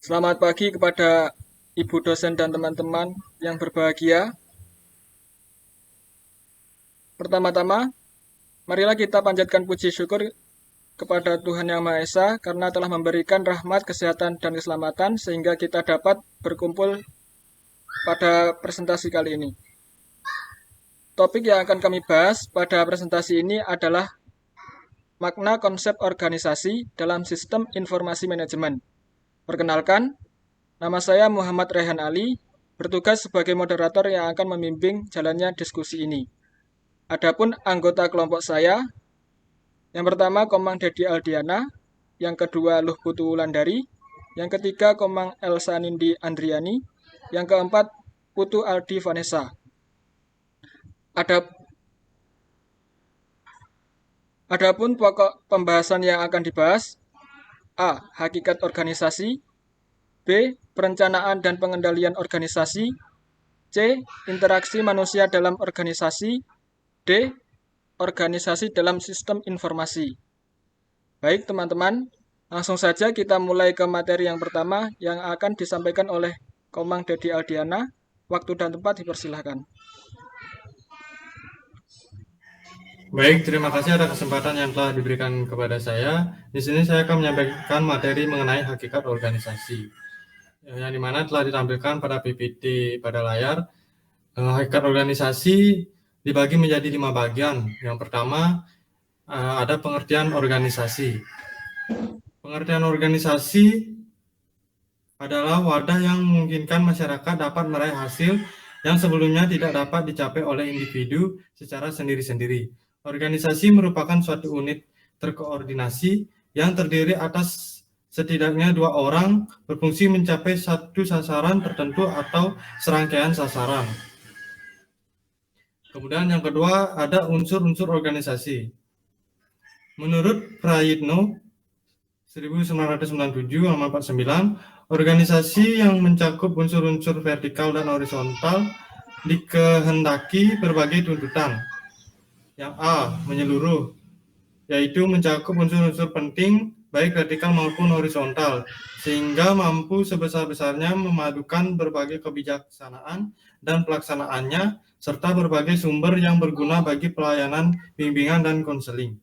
Selamat pagi kepada Ibu dosen dan teman-teman yang berbahagia. Pertama-tama, marilah kita panjatkan puji syukur kepada Tuhan Yang Maha Esa karena telah memberikan rahmat, kesehatan, dan keselamatan sehingga kita dapat berkumpul pada presentasi kali ini. Topik yang akan kami bahas pada presentasi ini adalah makna konsep organisasi dalam sistem informasi manajemen. Perkenalkan, nama saya Muhammad Rehan Ali, bertugas sebagai moderator yang akan membimbing jalannya diskusi ini. Adapun anggota kelompok saya, yang pertama Komang Dedi Aldiana, yang kedua Luh Putu Wulandari, yang ketiga Komang Elsa Nindi Andriani, yang keempat Putu Aldi Vanessa. Adapun pokok pembahasan yang akan dibahas: A. Hakikat organisasi, B. Perencanaan dan pengendalian organisasi, C. Interaksi manusia dalam organisasi, D. Organisasi dalam sistem informasi. Baik teman-teman, langsung saja kita mulai ke materi yang pertama yang akan disampaikan oleh Komang Dedi Aldiana. Waktu dan tempat dipersilahkan. Baik, terima kasih atas kesempatan yang telah diberikan kepada saya. Di sini saya akan menyampaikan materi mengenai hakikat organisasi, yang dimana telah ditampilkan pada PPT pada layar. Hakikat organisasi dibagi menjadi 5 bagian. Yang pertama, ada pengertian organisasi. Pengertian organisasi adalah wadah yang memungkinkan masyarakat dapat meraih hasil yang sebelumnya tidak dapat dicapai oleh individu secara sendiri-sendiri. Organisasi merupakan suatu unit terkoordinasi yang terdiri atas setidaknya 2 orang berfungsi mencapai satu sasaran tertentu atau serangkaian sasaran. Kemudian yang kedua ada unsur-unsur organisasi. Menurut Prayitno 1997 halaman 49, organisasi yang mencakup unsur-unsur vertikal dan horizontal dikehendaki berbagai tuntutan. Yang A, menyeluruh, yaitu mencakup unsur-unsur penting baik vertikal maupun horizontal, sehingga mampu sebesar-besarnya memadukan berbagai kebijaksanaan dan pelaksanaannya, serta berbagai sumber yang berguna bagi pelayanan, bimbingan, dan konseling.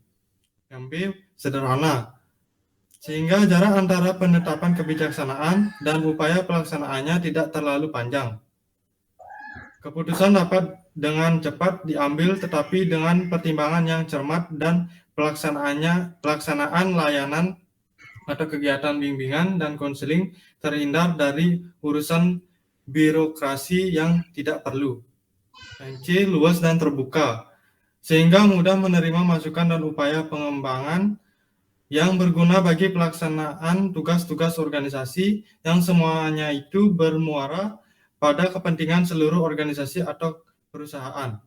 Yang B, sederhana, sehingga jarak antara penetapan kebijaksanaan dan upaya pelaksanaannya tidak terlalu panjang. Keputusan dapat dengan cepat diambil tetapi dengan pertimbangan yang cermat dan pelaksanaan layanan atau kegiatan bimbingan dan konseling terhindar dari urusan birokrasi yang tidak perlu. Yang C, luas dan terbuka, sehingga mudah menerima masukan dan upaya pengembangan yang berguna bagi pelaksanaan tugas-tugas organisasi yang semuanya itu bermuara pada kepentingan seluruh organisasi atau perusahaan.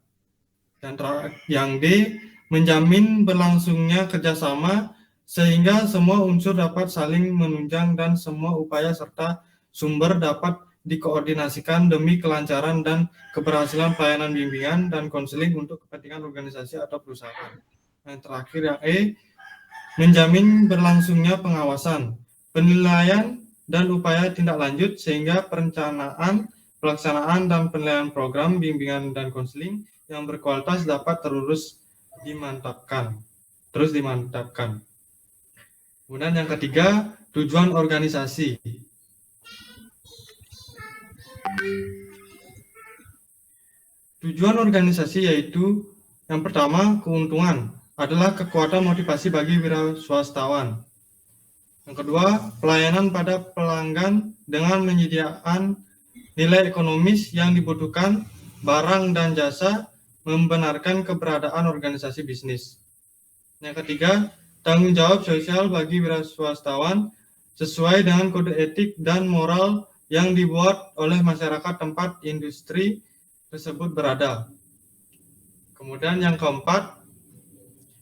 Dan yang D, menjamin berlangsungnya kerjasama sehingga semua unsur dapat saling menunjang dan semua upaya serta sumber dapat dikoordinasikan demi kelancaran dan keberhasilan pelayanan bimbingan dan konseling untuk kepentingan organisasi atau perusahaan. Dan terakhir yang E, menjamin berlangsungnya pengawasan, penilaian, dan upaya tindak lanjut sehingga perencanaan, pelaksanaan, dan penilaian program bimbingan dan konseling yang berkualitas dapat terus dimantapkan. Kemudian yang ketiga, tujuan organisasi. Tujuan organisasi yaitu yang pertama, keuntungan adalah kekuatan motivasi bagi wiraswastawan. Yang kedua, pelayanan pada pelanggan dengan menyediakan nilai ekonomis yang dibutuhkan, barang dan jasa membenarkan keberadaan organisasi bisnis. Yang ketiga, tanggung jawab sosial bagi wiraswastawan sesuai dengan kode etik dan moral yang dibuat oleh masyarakat tempat industri tersebut berada. Kemudian yang keempat,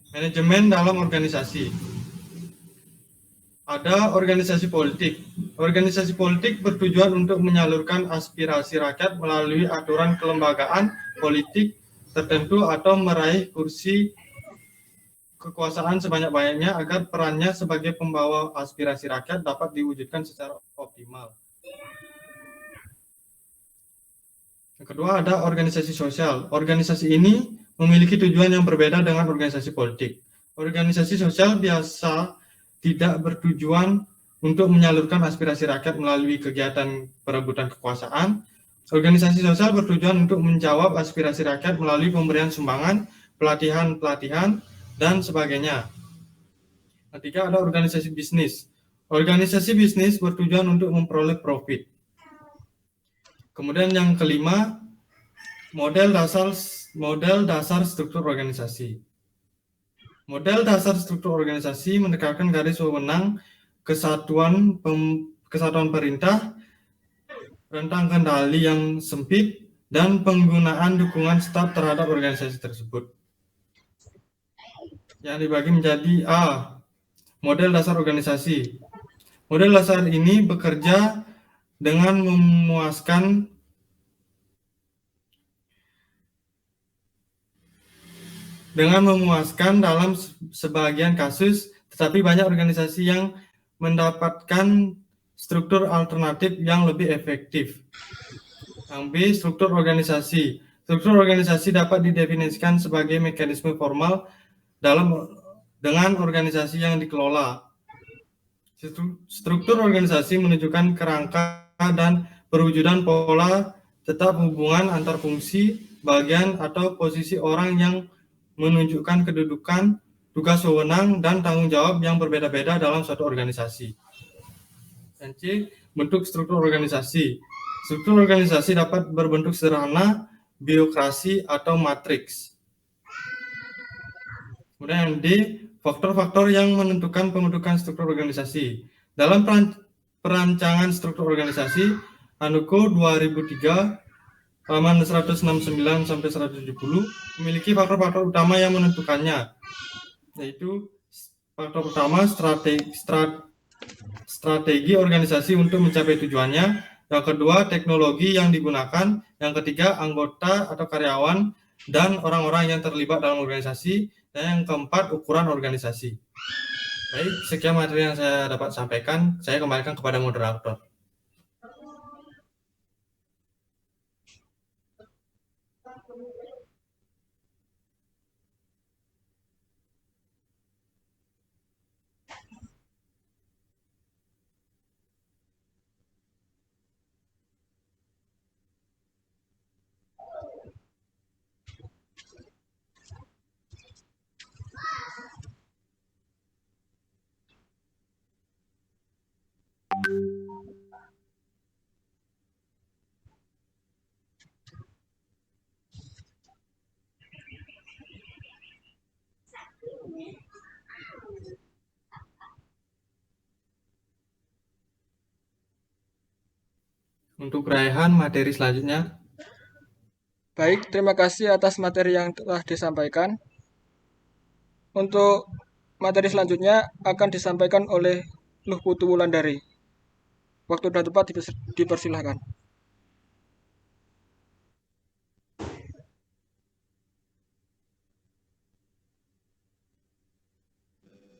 manajemen dalam organisasi. Ada organisasi politik. Organisasi politik bertujuan untuk menyalurkan aspirasi rakyat melalui aturan kelembagaan politik tertentu atau meraih kekuasaan sebanyak-banyaknya agar perannya sebagai pembawa aspirasi rakyat dapat diwujudkan secara optimal. Yang kedua ada organisasi sosial. Organisasi ini memiliki tujuan yang berbeda dengan organisasi politik. Organisasi sosial biasa tidak bertujuan untuk menyalurkan aspirasi rakyat melalui kegiatan perebutan kekuasaan. Organisasi sosial bertujuan untuk menjawab aspirasi rakyat melalui pemberian sumbangan, pelatihan-pelatihan, dan sebagainya. Ketiga ada organisasi bisnis. Organisasi bisnis bertujuan untuk memperoleh profit. Kemudian yang kelima, model dasar struktur organisasi. Model dasar struktur organisasi menekankan garis wewenang, kesatuan perintah, rentang kendali yang sempit, dan penggunaan dukungan staf terhadap organisasi tersebut. Yang dibagi menjadi A, model dasar organisasi. Model dasar ini bekerja dengan memuaskan dalam sebagian kasus, tetapi banyak organisasi yang mendapatkan struktur alternatif yang lebih efektif. Yang B, struktur organisasi. Struktur organisasi dapat didefinisikan sebagai mekanisme formal dengan organisasi yang dikelola. Struktur organisasi menunjukkan kerangka dan perwujudan pola tetap hubungan antar fungsi, bagian, atau posisi orang yang menunjukkan kedudukan, tugas wewenang, dan tanggung jawab yang berbeda-beda dalam suatu organisasi. Dan C, bentuk struktur organisasi. Struktur organisasi dapat berbentuk sederhana, birokrasi, atau matriks. Kemudian yang D, faktor-faktor yang menentukan pembentukan struktur organisasi. Dalam perancangan struktur organisasi, Hanuko 2003, halaman 169 sampai 170, memiliki faktor-faktor utama yang menentukannya, yaitu faktor pertama strategi organisasi untuk mencapai tujuannya, yang kedua teknologi yang digunakan, yang ketiga anggota atau karyawan dan orang-orang yang terlibat dalam organisasi, dan yang keempat ukuran organisasi. Baik, sekian materi yang saya dapat sampaikan. Saya kembalikan kepada moderator. Untuk Raihan, materi selanjutnya. Baik, terima kasih atas materi yang telah disampaikan. Untuk materi selanjutnya akan disampaikan oleh Luh Putu Wulandari. Waktu sudah tepat, dipersilahkan.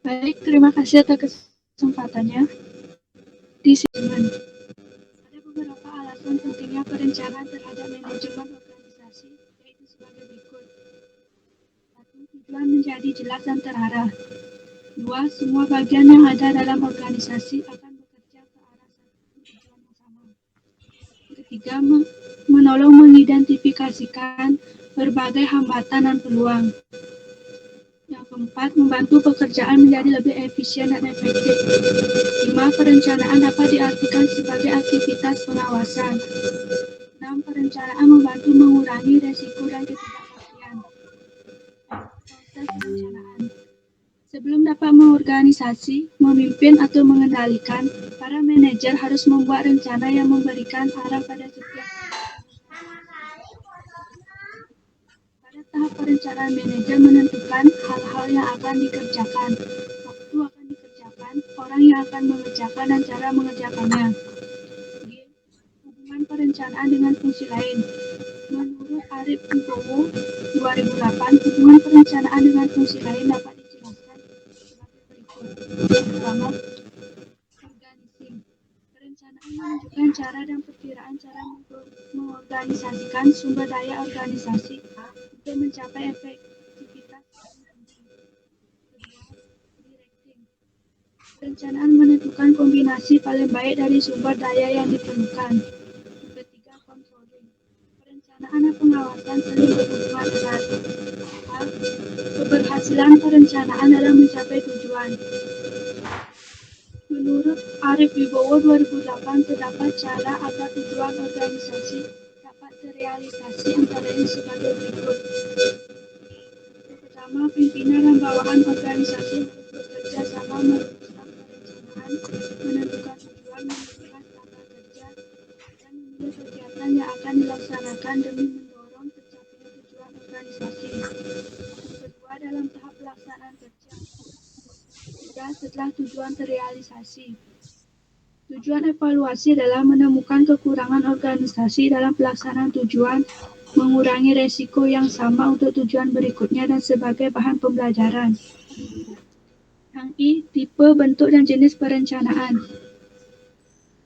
Baik, terima kasih atas kesempatannya. Di sini ada beberapa alasan pentingnya perencanaan terhadap manajemen organisasi, yaitu sebagai berikut. 1. Tujuan menjadi jelas dan terarah. 2. Semua bagian yang ada dalam organisasi akan bekerja ke arah satu tujuan yang sama. Ketiga, menolong mengidentifikasikan berbagai hambatan dan peluang. Yang keempat, membantu pekerjaan menjadi lebih efisien dan efektif. 5. Perencanaan dapat diartikan sebagai aktivitas pengawasan. 6. Perencanaan membantu mengurangi resiko dan ketidakpastian. Proses perencanaan. Sebelum dapat mengorganisasi, memimpin atau mengendalikan, para manajer harus membuat rencana yang memberikan arah pada setiap. Pada tahap perencanaan, manajer menentukan hal-hal yang akan dikerjakan, waktu akan dikerjakan, orang yang akan mengerjakan, dan cara mengerjakannya. G. Hubungan perencanaan dengan fungsi lain. Menurut Arif Wibowo 2008, hubungan perencanaan dengan fungsi lain dapat dijelaskan pertama, organising. Perencanaan menunjukkan cara dan perkiraan cara mengorganisasikan sumber daya organisasi untuk mencapai efektivitas paling tinggi. Kedua, directing. Perencanaan menentukan kombinasi paling baik dari sumber daya yang diperlukan. Ketiga, controlling. Perencanaan dan pengawasan saling berhubungan erat. A. Keberhasilan perencanaan dalam mencapai tujuan. Menurut Arif Wibowo 2008, terdapat cara agar tujuan organisasi dapat terrealisasi antara lain sebagai berikut. Yang pertama, pimpinan dan bawahan organisasi harus bekerja sama merumuskan perencanaan, menentukan tujuan, menentukan tata kerja, dan memilih kegiatan yang akan dilaksanakan demi mendorong tercapainya tujuan organisasi. Yang kedua, dalam tahap pelaksanaan kerja. Ketiga, setelah tujuan terrealisasi. Tujuan evaluasi adalah menemukan kekurangan organisasi dalam pelaksanaan tujuan, mengurangi resiko yang sama untuk tujuan berikutnya dan sebagai bahan pembelajaran. Yang I, tipe, bentuk, dan jenis perencanaan.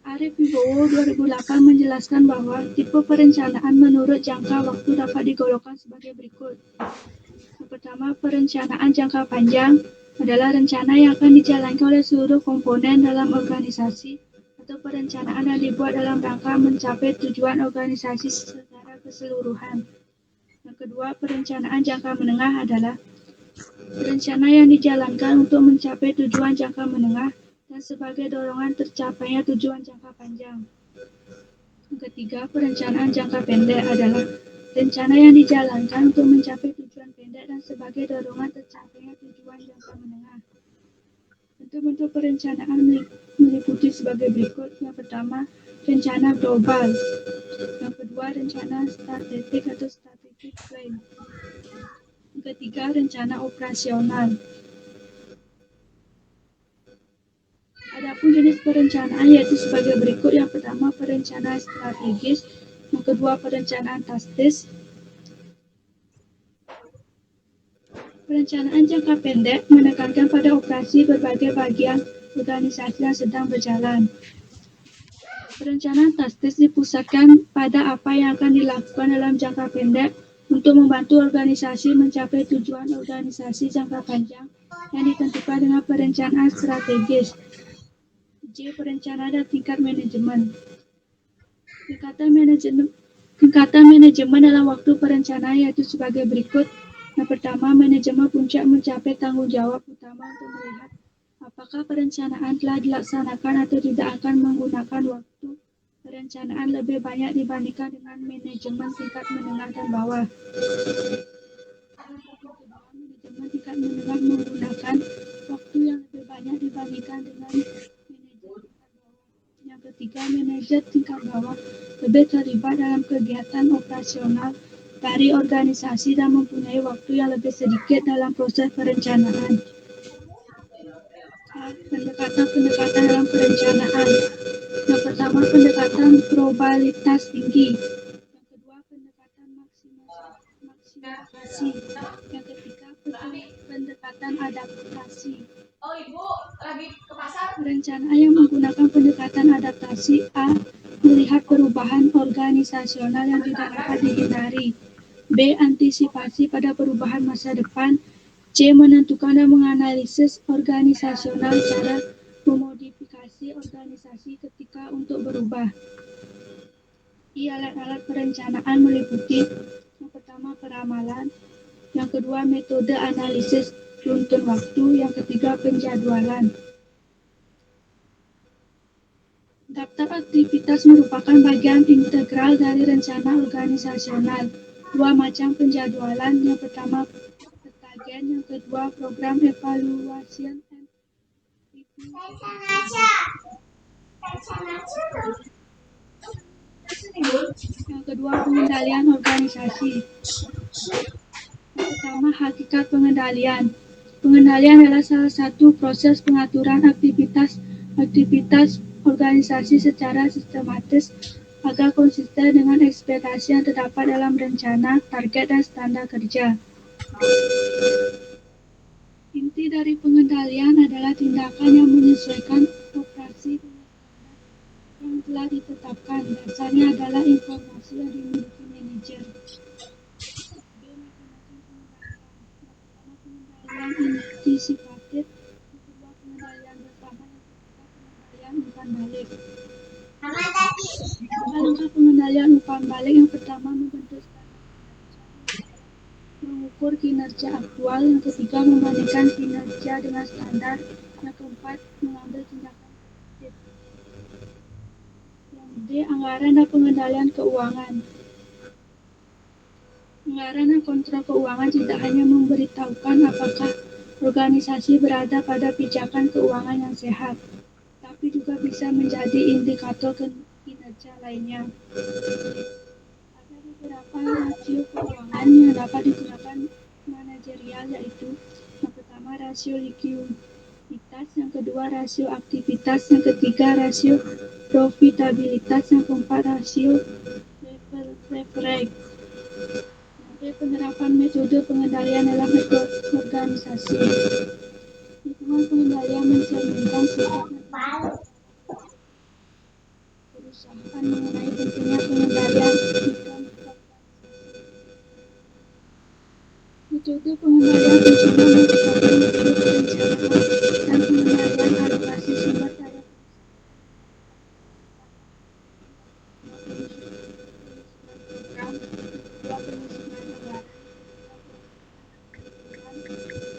Arif Wibowo 2008 menjelaskan bahwa tipe perencanaan menurut jangka waktu dapat digolongkan sebagai berikut. Yang pertama, perencanaan jangka panjang adalah rencana yang akan dijalankan oleh seluruh komponen dalam organisasi atau perencanaan yang dibuat dalam rangka mencapai tujuan organisasi secara keseluruhan. Yang kedua, perencanaan jangka menengah adalah rencana yang dijalankan untuk mencapai tujuan jangka menengah dan sebagai dorongan tercapainya tujuan jangka panjang. Yang ketiga, perencanaan jangka pendek adalah rencana yang dijalankan untuk mencapai tujuan pendek dan sebagai dorongan tercapainya tujuan jangka menengah. Bentuk-bentuk perencanaan meliputi sebagai berikut. Yang pertama, rencana global. Yang kedua, rencana strategik atau strategic plan. Yang ketiga, rencana operasional. Adapun jenis perencanaan yaitu sebagai berikut. Yang pertama, perencanaan strategis. Yang kedua, perencanaan taktis. Perencanaan jangka pendek menekankan pada operasi berbagai bagian organisasi yang sedang berjalan. Perencanaan taktis dipusatkan pada apa yang akan dilakukan dalam jangka pendek untuk membantu organisasi mencapai tujuan organisasi jangka panjang yang ditentukan dengan perencanaan strategis. J. Perencanaan dan tingkat manajemen. Tingkatan manajemen dalam waktu perencanaan yaitu sebagai berikut. Yang pertama, manajemen puncak mencapai tanggung jawab utama untuk melihat apakah perencanaan telah dilaksanakan atau tidak akan menggunakan waktu perencanaan lebih banyak dibandingkan dengan manajemen tingkat menengah dan bawah. Kedua, manajemen tingkat menengah menggunakan waktu yang lebih banyak dibandingkan dengan manajemen tingkat bawah. Yang ketiga, manajer tingkat bawah lebih terlibat dalam kegiatan operasional dari organisasi dan mempunyai waktu yang lebih sedikit dalam proses perencanaan. Pendekatan dalam perencanaan. Yang pertama, pendekatan probabilitas tinggi. Yang kedua, pendekatan maksimalisasi. Yang ketiga, pendekatan adaptasi. Perencanaan yang menggunakan pendekatan adaptasi. A. Melihat perubahan organisasional yang tidak dapat dihindari. B. Antisipasi pada perubahan masa depan. C. Menentukan dan menganalisis organisasional cara memodifikasi organisasi ketika untuk berubah. I. Alat-alat perencanaan meliputi yang pertama, peramalan. Yang kedua, metode analisis runtun waktu. Yang ketiga, penjadwalan. Daftar aktivitas merupakan bagian integral dari rencana organisasional. Dua macam penjadwalan. Yang pertama, petagen. Yang kedua, program evaluation and review. Yang kedua, pengendalian organisasi. Yang pertama, hakikat pengendalian. Pengendalian adalah salah satu proses pengaturan aktivitas organisasi secara sistematis agar konsisten dengan ekspektasi yang terdapat dalam rencana, target, dan standar kerja. Inti Inti dari pengendalian adalah tindakan yang menyesuaikan operasi yang telah ditetapkan. Dasarnya adalah informasi yang dimiliki manajer. Pengendalian antisipatif, yang kedua pengendalian bersama, yang ketiga pengendalian umpan balik. Langkah pengendalian umpan balik yang pertama membentuk standar, mengukur kinerja aktual, yang ketiga membandingkan kinerja dengan standar, yang keempat mengambil tindakan korrektif. Yang D, anggaran dan pengendalian keuangan. Anggaran dan kontrol keuangan tidak hanya memberitahukan apakah organisasi berada pada pijakan keuangan yang sehat, tapi juga bisa menjadi indikator kinerja lainnya. Ada beberapa rasio keuangan yang dapat digunakan manajerial, yaitu yang pertama rasio likuiditas, yang kedua rasio aktivitas, yang ketiga rasio profitabilitas, yang keempat rasio leverage. Penerapan metode pengendalian dalam organisasi. Hitungan pengendalian mencerminkan sikap perusahaan mengenai pentingnya pengendalian sistem organisasi. Metode pengendalian bersama merupakan metode perencanaan dan pengendalian alokasi sumber daya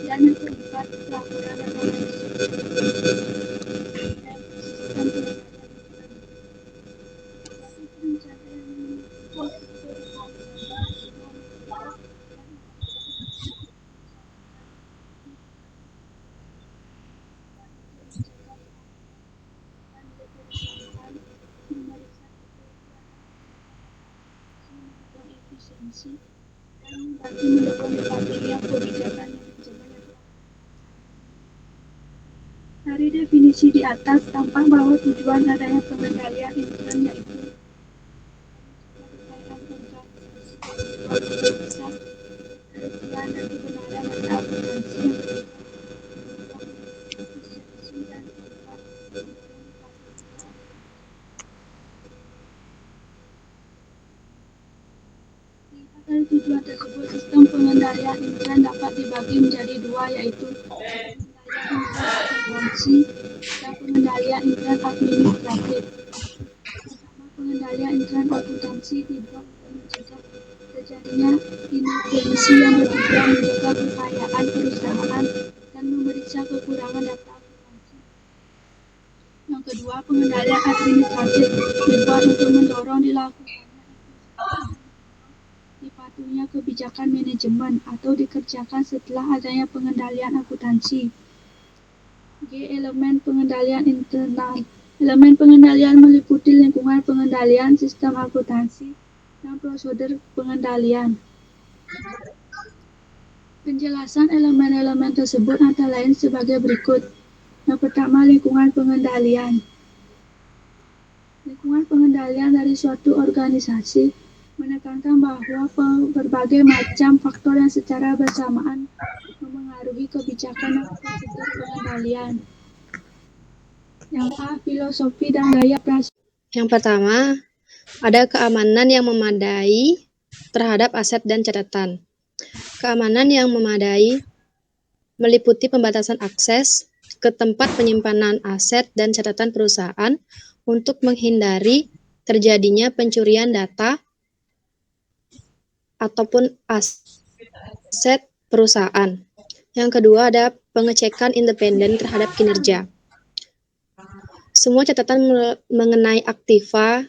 dan yang keempat laporan dan analisis. Dan mendukung kepatuhan kebijakan manajemen. Dari definisi di atas tampak bahwa tujuan adanya pengendalian intern yaitu dan kebenaran dan akuntansi dari tujuan tersebut, sistem pengendalian intern dapat dibagi menjadi dua, yaitu pengendalian intern akuntansi dan pengendalian intern administratif. Pertama, pengendalian intern akuntansi dibuat untuk mencegah terjadinya inefisiensi yang bertujuan menjaga kekayaan perusahaan dan memeriksa kekurangan data akuntansi. Yang kedua, pengendalian administratif dibuat untuk mendorong dilakukannya dipatuhinya kebijakan manajemen atau dikerjakan setelah adanya pengendalian akuntansi. G. Elemen pengendalian internal. Elemen pengendalian meliputi lingkungan pengendalian, sistem akuntansi, dan prosedur pengendalian. Penjelasan elemen-elemen tersebut antara lain sebagai berikut. Yang pertama, lingkungan pengendalian. Lingkungan pengendalian dari suatu organisasi menekankan bahwa berbagai macam faktor yang secara bersamaan memengaruhi kebijakan dan prosedur pengendalian. Yang A, filosofi dan gaya operasi. Yang pertama, ada keamanan yang memadai terhadap aset dan catatan. Keamanan yang memadai meliputi pembatasan akses ke tempat penyimpanan aset dan catatan perusahaan untuk menghindari terjadinya pencurian data ataupun aset perusahaan. Yang kedua ada pengecekan independen terhadap kinerja. Semua catatan mengenai aktiva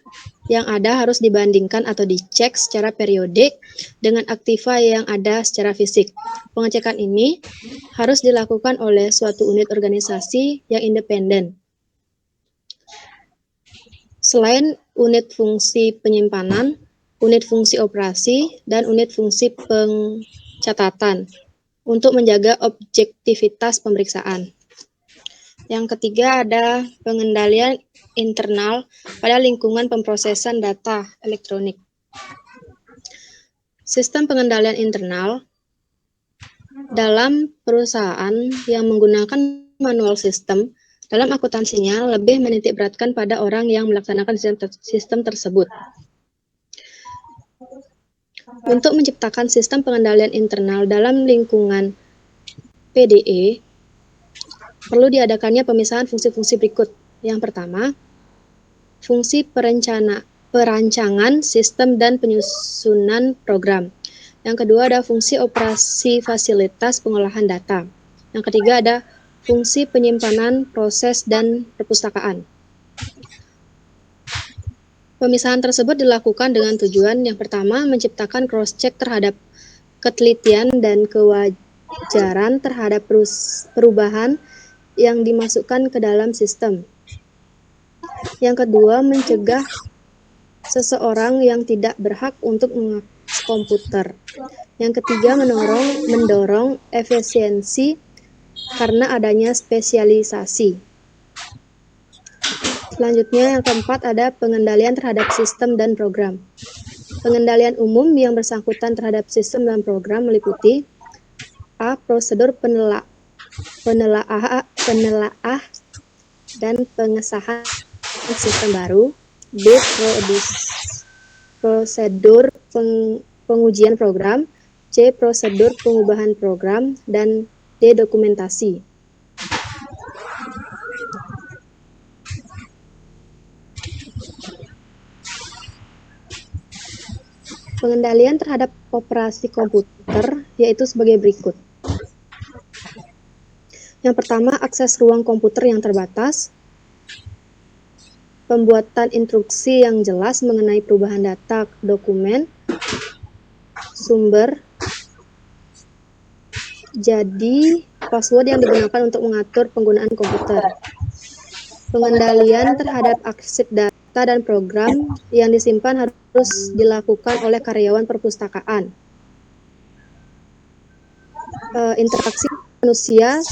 yang ada harus dibandingkan atau dicek secara periodik dengan aktiva yang ada secara fisik. Pengecekan ini harus dilakukan oleh suatu unit organisasi yang independen. Selain unit fungsi penyimpanan, unit fungsi operasi, dan unit fungsi pencatatan untuk menjaga objektivitas pemeriksaan. Yang ketiga ada pengendalian internal pada lingkungan pemrosesan data elektronik. Sistem pengendalian internal Dalam perusahaan yang menggunakan manual system, dalam akuntansinya lebih menitik beratkan pada orang yang melaksanakan sistem tersebut. Untuk menciptakan sistem pengendalian internal dalam lingkungan PDE, perlu diadakannya pemisahan fungsi-fungsi berikut. Yang pertama, fungsi perancangan sistem dan penyusunan program. Yang kedua ada fungsi operasi fasilitas pengolahan data. Yang ketiga ada fungsi penyimpanan, proses, dan perpustakaan. Pemisahan tersebut dilakukan dengan tujuan yang pertama menciptakan cross-check terhadap ketelitian dan kewajaran terhadap perubahan yang dimasukkan ke dalam sistem. Yang kedua, mencegah seseorang yang tidak berhak untuk mengakses komputer. Yang ketiga, mendorong efisiensi karena adanya spesialisasi. Selanjutnya, yang keempat ada pengendalian terhadap sistem dan program. Pengendalian umum yang bersangkutan terhadap sistem dan program meliputi A. Prosedur penelaah dan pengesahan sistem baru. B. Prosedur pengujian program. C. Prosedur pengubahan program. Dan D. Dokumentasi. Pengendalian terhadap operasi komputer yaitu sebagai berikut. Yang pertama, akses ruang komputer yang terbatas. Pembuatan instruksi yang jelas mengenai perubahan data dokumen, sumber. Jadi, password yang digunakan untuk mengatur penggunaan komputer. Pengendalian terhadap arsip data dan program yang disimpan harus dilakukan oleh karyawan perpustakaan. Interaksi manusia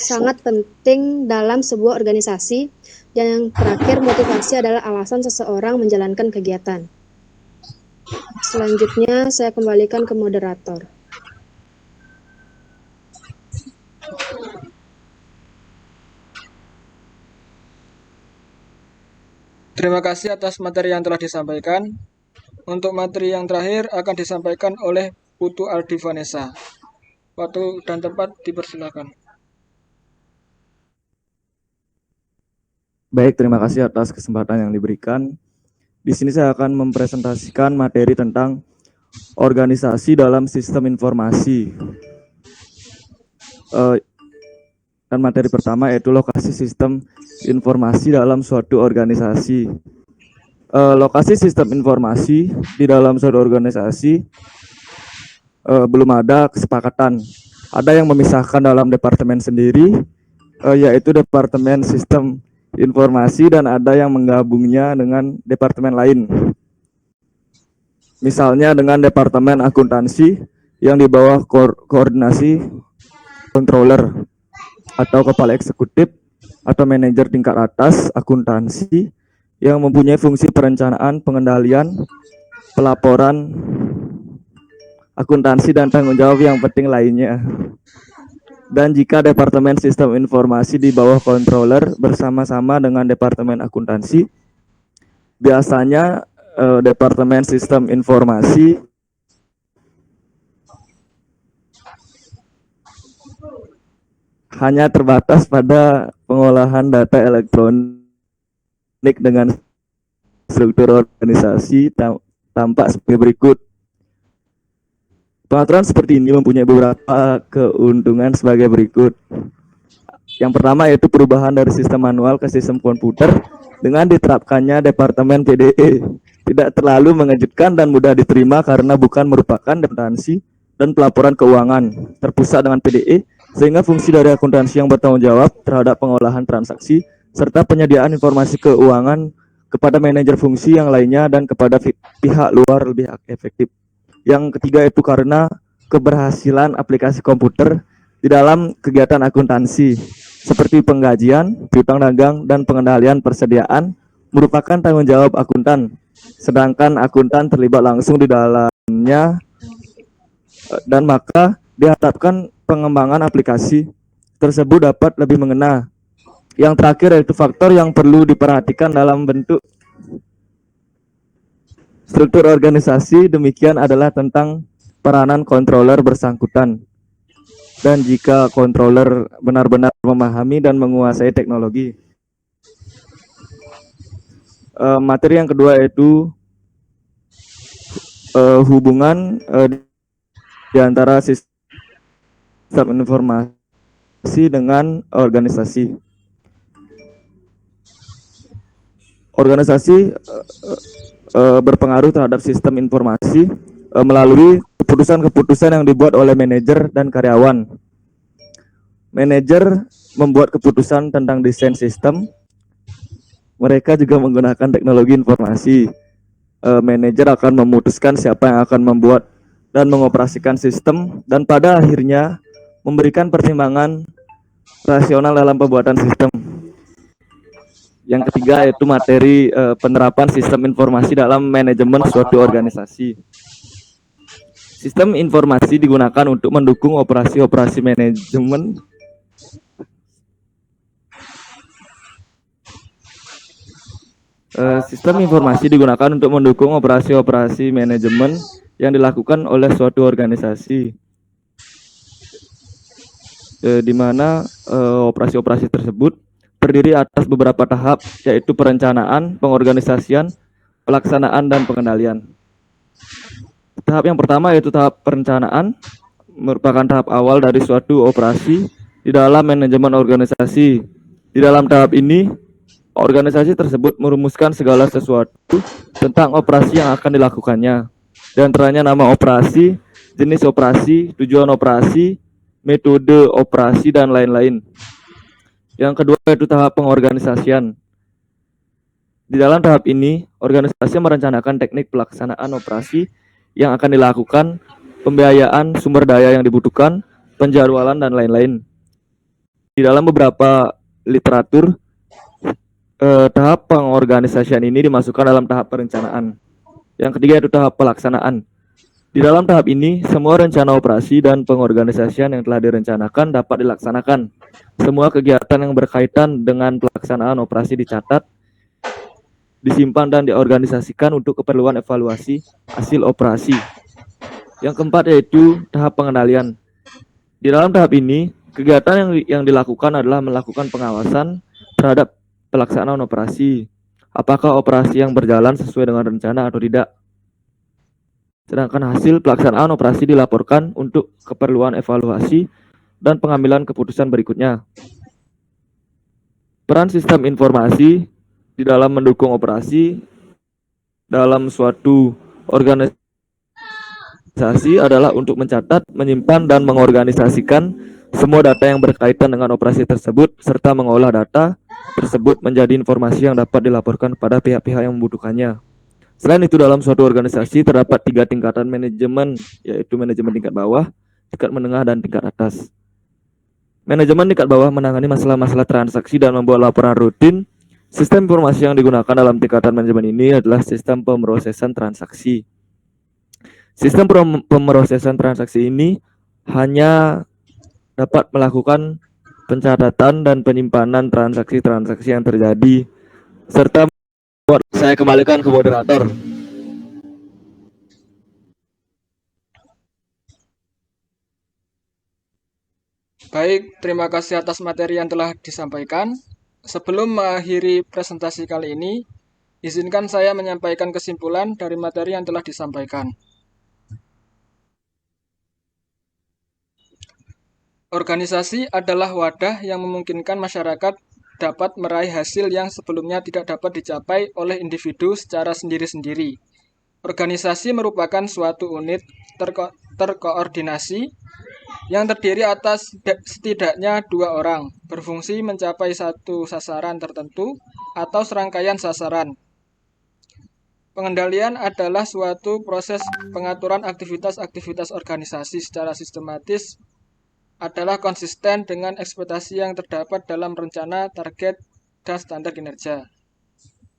sangat penting dalam sebuah organisasi. Dan yang terakhir, motivasi adalah alasan seseorang menjalankan kegiatan. Selanjutnya, saya kembalikan ke moderator. Terima kasih atas materi yang telah disampaikan. Untuk materi yang terakhir akan disampaikan oleh Putu Aldi Vanessa. Waktu dan tempat dipersilakan. Baik, terima kasih atas kesempatan yang diberikan. Di sini saya akan mempresentasikan materi tentang organisasi dalam sistem informasi. Dan materi pertama yaitu lokasi sistem informasi dalam suatu organisasi. Lokasi sistem informasi di dalam suatu organisasi belum ada kesepakatan. Ada yang memisahkan dalam departemen sendiri, yaitu departemen sistem informasi, dan ada yang menggabungnya dengan departemen lain. Misalnya dengan departemen akuntansi yang di bawah koordinasi controller atau kepala eksekutif atau manajer tingkat atas akuntansi yang mempunyai fungsi perencanaan, pengendalian, pelaporan, akuntansi, dan tanggung jawab yang penting lainnya. Dan jika departemen sistem informasi di bawah controller bersama-sama dengan departemen akuntansi, biasanya departemen sistem informasi hanya terbatas pada pengolahan data elektronik dengan struktur organisasi tampak sebagai berikut. Pengaturan seperti ini mempunyai beberapa keuntungan sebagai berikut. Yang pertama yaitu perubahan dari sistem manual ke sistem komputer dengan diterapkannya departemen PDE. Tidak terlalu mengejutkan dan mudah diterima karena bukan merupakan akuntansi dan pelaporan keuangan terpusat dengan PDE, sehingga fungsi dari akuntansi yang bertanggung jawab terhadap pengolahan transaksi serta penyediaan informasi keuangan kepada manajer fungsi yang lainnya dan kepada pihak luar lebih efektif. Yang ketiga itu karena keberhasilan aplikasi komputer di dalam kegiatan akuntansi seperti penggajian, piutang dagang, dan pengendalian persediaan merupakan tanggung jawab akuntan, sedangkan akuntan terlibat langsung di dalamnya, dan maka diharapkan pengembangan aplikasi tersebut dapat lebih mengena. Yang terakhir yaitu faktor yang perlu diperhatikan dalam bentuk struktur organisasi. Demikian adalah tentang peranan controller bersangkutan. Dan jika controller benar-benar memahami dan menguasai teknologi. Materi yang kedua yaitu hubungan di antara sistem informasi dengan organisasi. Organisasi berpengaruh terhadap sistem informasi melalui keputusan-keputusan yang dibuat oleh manajer dan karyawan. Manajer membuat keputusan tentang desain sistem. Mereka juga menggunakan teknologi informasi. Manajer akan memutuskan siapa yang akan membuat dan mengoperasikan sistem, dan pada akhirnya memberikan pertimbangan rasional dalam pembuatan sistem. Yang ketiga yaitu materi penerapan sistem informasi dalam manajemen suatu organisasi. Sistem informasi digunakan untuk mendukung operasi-operasi manajemen sistem informasi digunakan untuk mendukung operasi-operasi manajemen yang dilakukan oleh suatu organisasi, di mana operasi-operasi tersebut terdiri atas beberapa tahap, yaitu perencanaan, pengorganisasian, pelaksanaan, dan pengendalian. Tahap yang pertama yaitu tahap perencanaan, merupakan tahap awal dari suatu operasi di dalam manajemen organisasi. Di dalam tahap ini, organisasi tersebut merumuskan segala sesuatu tentang operasi yang akan dilakukannya. Di antaranya nama operasi, jenis operasi, tujuan operasi, metode operasi, dan lain-lain. Yang kedua yaitu tahap pengorganisasian. Di dalam tahap ini, organisasi merencanakan teknik pelaksanaan operasi yang akan dilakukan, pembiayaan, sumber daya yang dibutuhkan, penjadwalan, dan lain-lain. Di dalam beberapa literatur, tahap pengorganisasian ini dimasukkan dalam tahap perencanaan. Yang ketiga yaitu tahap pelaksanaan. Di dalam tahap ini, semua rencana operasi dan pengorganisasian yang telah direncanakan dapat dilaksanakan. Semua kegiatan yang berkaitan dengan pelaksanaan operasi dicatat, disimpan, dan diorganisasikan untuk keperluan evaluasi hasil operasi. Yang keempat yaitu tahap pengendalian. Di dalam tahap ini, kegiatan yang dilakukan adalah melakukan pengawasan terhadap pelaksanaan operasi. Apakah operasi yang berjalan sesuai dengan rencana atau tidak? Sedangkan hasil pelaksanaan operasi dilaporkan untuk keperluan evaluasi dan pengambilan keputusan berikutnya. Peran sistem informasi di dalam mendukung operasi dalam suatu organisasi adalah untuk mencatat, menyimpan, dan mengorganisasikan semua data yang berkaitan dengan operasi tersebut, serta mengolah data tersebut menjadi informasi yang dapat dilaporkan pada pihak-pihak yang membutuhkannya. Selain itu, dalam suatu organisasi terdapat 3 tingkatan manajemen, yaitu manajemen tingkat bawah, tingkat menengah, dan tingkat atas. Manajemen tingkat bawah menangani masalah-masalah transaksi dan membuat laporan rutin. Sistem informasi yang digunakan dalam tingkatan manajemen ini adalah sistem pemrosesan transaksi. Sistem pemrosesan transaksi ini hanya dapat melakukan pencatatan dan penyimpanan transaksi-transaksi yang terjadi, serta saya kembalikan ke moderator. Baik, terima kasih atas materi yang telah disampaikan. Sebelum mengakhiri presentasi kali ini, izinkan saya menyampaikan kesimpulan dari materi yang telah disampaikan. Organisasi adalah wadah yang memungkinkan masyarakat dapat meraih hasil yang sebelumnya tidak dapat dicapai oleh individu secara sendiri-sendiri. Organisasi merupakan suatu unit terkoordinasi yang terdiri atas setidaknya 2 orang, berfungsi mencapai satu sasaran tertentu atau serangkaian sasaran. Pengendalian adalah suatu proses pengaturan aktivitas-aktivitas organisasi secara sistematis, adalah konsisten dengan ekspektasi yang terdapat dalam rencana, target, dan standar kinerja.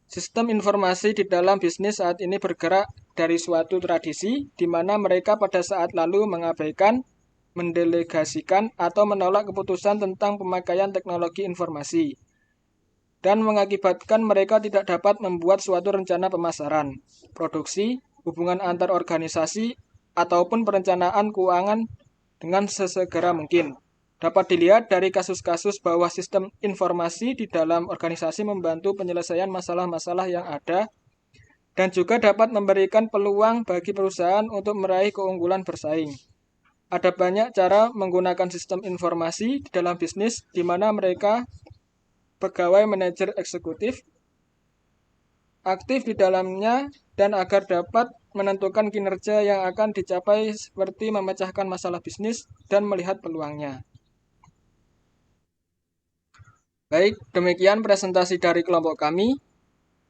Sistem informasi di dalam bisnis saat ini bergerak dari suatu tradisi di mana mereka pada saat lalu mengabaikan mendelegasikan atau menolak keputusan tentang pemakaian teknologi informasi, dan mengakibatkan mereka tidak dapat membuat suatu rencana pemasaran, produksi, hubungan antar organisasi, ataupun perencanaan keuangan dengan sesegera mungkin. Dapat dilihat dari kasus-kasus bahwa sistem informasi di dalam organisasi membantu penyelesaian masalah-masalah yang ada dan juga dapat memberikan peluang bagi perusahaan untuk meraih keunggulan bersaing. Ada banyak cara menggunakan sistem informasi di dalam bisnis di mana mereka pegawai manajer eksekutif aktif di dalamnya dan agar dapat menentukan kinerja yang akan dicapai seperti memecahkan masalah bisnis dan melihat peluangnya. Baik, demikian presentasi dari kelompok kami.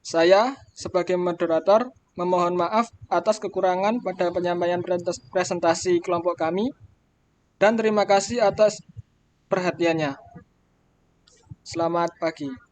Saya sebagai moderator memohon maaf atas kekurangan pada penyampaian presentasi kelompok kami dan terima kasih atas perhatiannya. Selamat pagi.